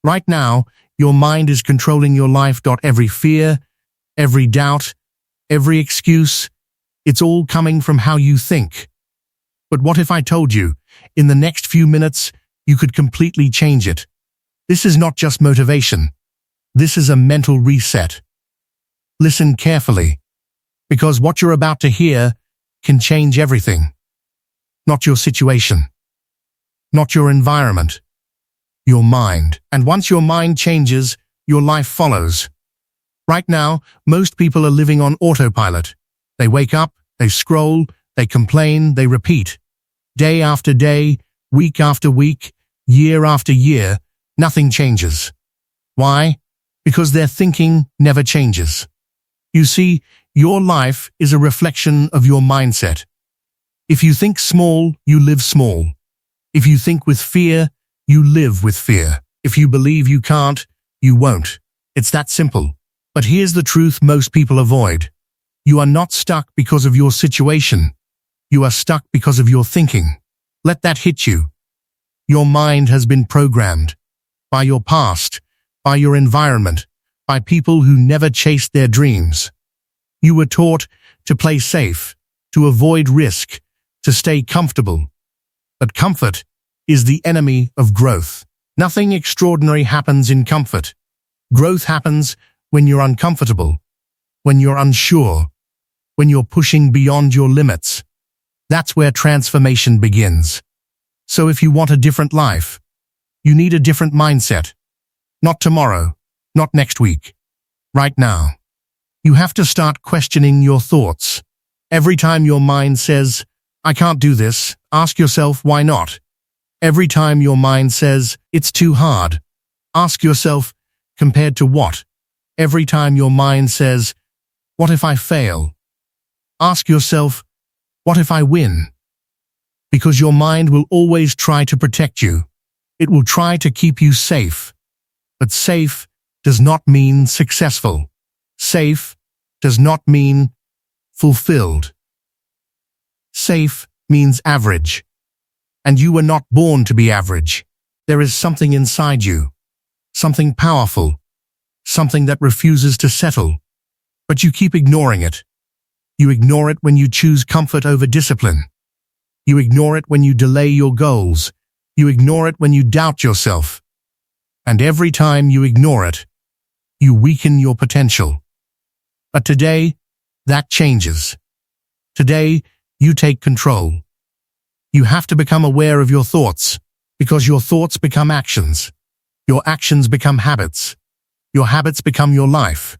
Right now, your mind is controlling your life. Every fear, every doubt, every excuse, it's all coming from how you think. But what if I told you, in the next few minutes, you could completely change it? This is not just motivation. This is a mental reset. Listen carefully, because what you're about to hear can change everything. Not your situation, not your environment, your mind. And once your mind changes, your life follows. Right now, most people are living on autopilot. They wake up, they scroll, they complain, they repeat. Day after day, week after week, year after year, nothing changes. Why? Because their thinking never changes. You see, your life is a reflection of your mindset. If you think small, you live small. If you think with fear, you live with fear. If you believe you can't, you won't. It's that simple. But here's the truth most people avoid. You are not stuck because of your situation. You are stuck because of your thinking. Let that hit you. Your mind has been programmed by your past, by your environment, by people who never chased their dreams. You were taught to play safe, to avoid risk, to stay comfortable. But comfort is the enemy of growth. Nothing extraordinary happens in comfort. Growth happens when you're uncomfortable, when you're unsure, when you're pushing beyond your limits. That's where transformation begins. So if you want a different life, you need a different mindset. Not tomorrow, not next week, right now. You have to start questioning your thoughts. Every time your mind says, I can't do this, ask yourself, why not? Every time your mind says, it's too hard, ask yourself, compared to what? Every time your mind says, what if I fail? Ask yourself, what if I win? Because your mind will always try to protect you. It will try to keep you safe. But safe does not mean successful. Safe does not mean fulfilled. Safe means average. And you were not born to be average. There is something inside you, something powerful, something that refuses to settle. But you keep ignoring it. You ignore it when you choose comfort over discipline. You ignore it when you delay your goals. You ignore it when you doubt yourself. And every time you ignore it, you weaken your potential. But today, that changes. Today, you take control. You have to become aware of your thoughts, because your thoughts become actions. Your actions become habits. Your habits become your life.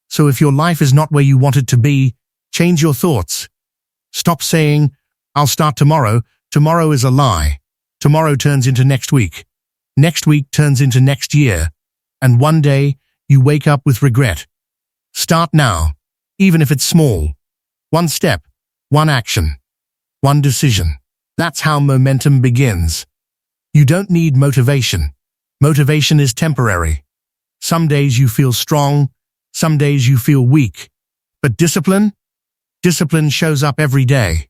So if your life is not where you want it to be, change your thoughts. Stop saying, I'll start tomorrow. Tomorrow is a lie. Tomorrow turns into next week. Next week turns into next year. And one day, you wake up with regret. Start now, even if it's small. One step, one action, one decision. That's how momentum begins. You don't need motivation. Motivation is temporary. Some days you feel strong, some days you feel weak. But discipline? Discipline shows up every day.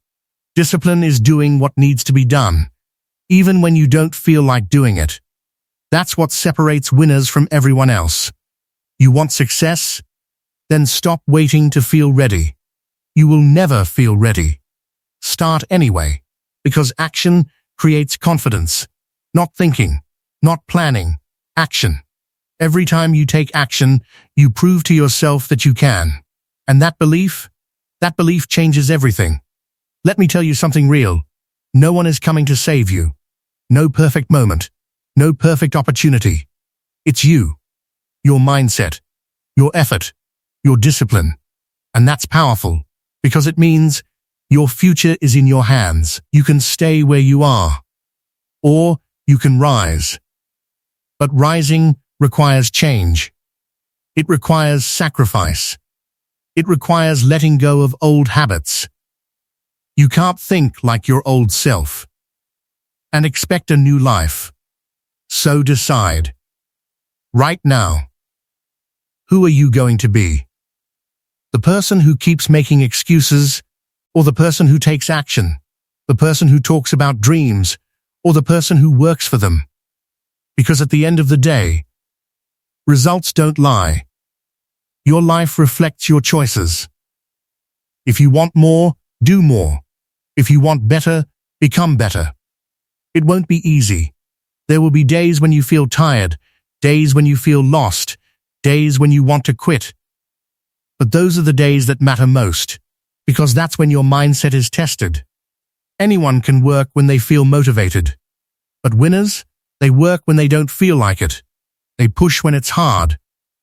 Discipline is doing what needs to be done, even when you don't feel like doing it. That's what separates winners from everyone else. You want success? Then stop waiting to feel ready. You will never feel ready. Start anyway, because action creates confidence. Not thinking, not planning, action. Every time you take action, you prove to yourself that you can. And that belief changes everything. Let me tell you something real. No one is coming to save you. No perfect moment. No perfect opportunity. It's you, your mindset, your effort, your discipline. And that's powerful, because it means your future is in your hands. You can stay where you are, or you can rise. But rising requires change. It requires sacrifice. It requires letting go of old habits. You can't think like your old self and expect a new life. So decide. Right now. Who are you going to be? The person who keeps making excuses, or the person who takes action? The person who talks about dreams, or the person who works for them? Because at the end of the day, results don't lie. Your life reflects your choices. If you want more, do more. If you want better, become better. It won't be easy. There will be days when you feel tired, days when you feel lost, days when you want to quit. But those are the days that matter most, because that's when your mindset is tested. Anyone can work when they feel motivated. But winners, they work when they don't feel like it. They push when it's hard.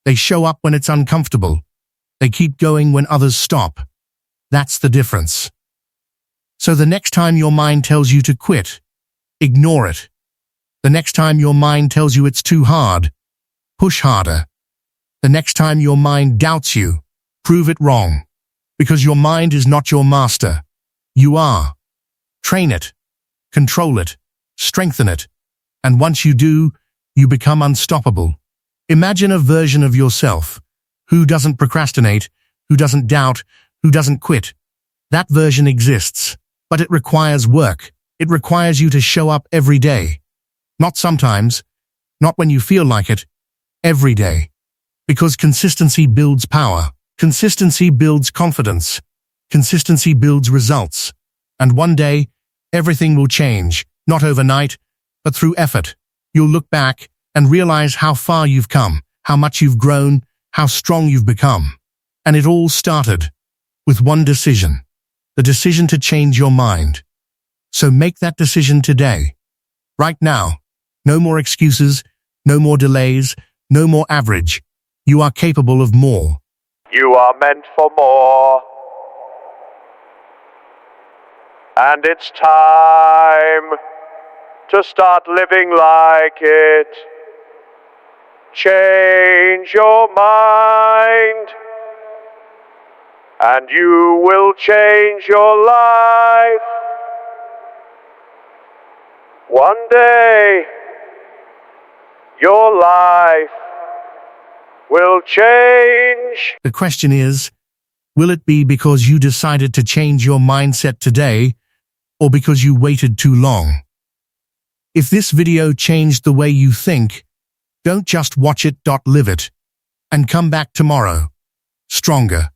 They show up when it's uncomfortable. They keep going when others stop. That's the difference. So the next time your mind tells you to quit, ignore it. The next time your mind tells you it's too hard, push harder. The next time your mind doubts you, prove it wrong. Because your mind is not your master. You are. Train it, control it, strengthen it. And once you do, you become unstoppable. Imagine a version of yourself who doesn't procrastinate, who doesn't doubt, who doesn't quit. That version exists, but it requires work. It requires you to show up every day. Not sometimes, not when you feel like it, every day. Because consistency builds power. Consistency builds confidence. Consistency builds results. And one day, everything will change, not overnight, but through effort. You'll look back and realize how far you've come, how much you've grown, how strong you've become. And it all started with one decision, the decision to change your mind. So make that decision today, right now. No more excuses, no more delays, no more average. You are capable of more. You are meant for more. And it's time to start living like it. Change your mind, and you will change your life. One day, your life will change. The question is, will it be because you decided to change your mindset today, or because you waited too long? If this video changed the way you think, don't just watch it, live it. And come back tomorrow, stronger,